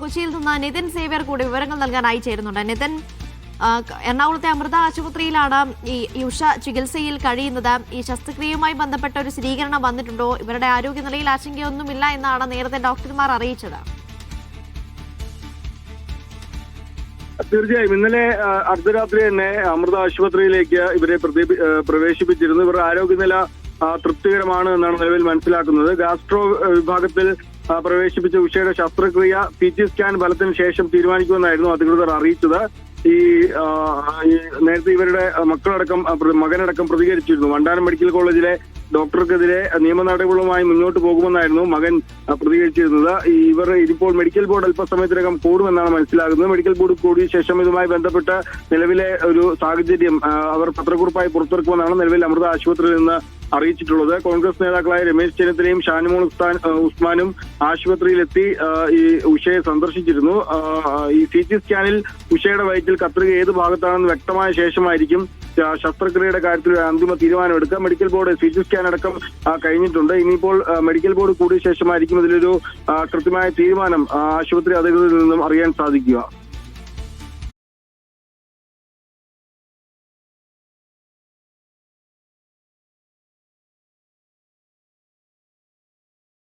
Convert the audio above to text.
കൊച്ചിയിൽ നിന്ന് നിതിൻ സേവ്യർ കൂടി വിവരങ്ങൾ നൽകാനായി ചേരുന്നുണ്ട്. നിതിൻ, എറണാകുളത്തെ അമൃത ആശുപത്രിയിലാണ് ഈ ഉഷ ചികിത്സയിൽ കഴിയുന്നത്. ഈ ശസ്ത്രക്രിയയുമായി ബന്ധപ്പെട്ട ഒരു സ്ഥിരീകരണം വന്നിട്ടുണ്ടോ? ഇവരുടെ ആരോഗ്യനിലയിൽ ആശങ്കയൊന്നുമില്ല എന്നാണ് നേരത്തെ ഡോക്ടർമാർ അറിയിച്ചത്. തീർച്ചയായും ഇന്നലെ അർദ്ധരാത്രി തന്നെ അമൃത ആശുപത്രിയിലേക്ക് ഇവരെ പ്രവേശിപ്പിച്ചിരുന്നു. ഇവരുടെ ആരോഗ്യനില തൃപ്തികരമാണ് എന്നാണ് നിലവിൽ മനസ്സിലാക്കുന്നത്. ഗാസ്ട്രോ വിഭാഗത്തിൽ പ്രവേശിപ്പിച്ച ഉഷയുടെ ശസ്ത്രക്രിയ CT സ്കാൻ ഫലത്തിന് ശേഷം തീരുമാനിക്കുമെന്നായിരുന്നു അധികൃതർ അറിയിച്ചത്. നേരത്തെ ഇവരുടെ മകനടക്കം പ്രതികരിച്ചിരുന്നു. വണ്ടാനം മെഡിക്കൽ കോളേജിലെ ഡോക്ടർക്കെതിരെ നിയമ നടപടികളുമായി മുന്നോട്ട് പോകുമെന്നായിരുന്നു മകൻ പ്രതികരിച്ചിരുന്നത്. ഇവർ ഇതിപ്പോൾ മെഡിക്കൽ ബോർഡ് അല്പസമയത്തിനകം കൂടുമെന്നാണ് മനസ്സിലാകുന്നത്. മെഡിക്കൽ ബോർഡ് കൂടിയ ശേഷം ഇതുമായി ബന്ധപ്പെട്ട നിലവിലെ ഒരു സാഹചര്യം അവർ പത്രക്കുറിപ്പായി പുറത്തിറക്കുമെന്നാണ് നിലവിൽ അമൃത ആശുപത്രിയിൽ നിന്ന് അറിയിച്ചിട്ടുള്ളത്. കോൺഗ്രസ് നേതാക്കളായ രമേശ് ചെന്നിത്തലയും ഷാനിമോൾ ഉസ്മാനും ആശുപത്രിയിലെത്തി ഈ ഉഷയെ സന്ദർശിച്ചിരുന്നു. ഈ CT സ്കാനിൽ ഉഷയുടെ വയറ്റിൽ കത്രിക ഏത് ഭാഗത്താണെന്ന് വ്യക്തമായ ശേഷമായിരിക്കും ശസ്ത്രക്രിയയുടെ കാര്യത്തിൽ അന്തിമ തീരുമാനമെടുക്കുക. മെഡിക്കൽ ബോർഡ് CT സ്കാൻ അടക്കം കഴിഞ്ഞിട്ടുണ്ട്. ഇനിയിപ്പോൾ മെഡിക്കൽ ബോർഡ് കൂടിയ ശേഷമായിരിക്കും ഇതിലൊരു കൃത്യമായ തീരുമാനം ആശുപത്രി അധികൃതരിൽ നിന്നും അറിയാൻ സാധിക്കുക.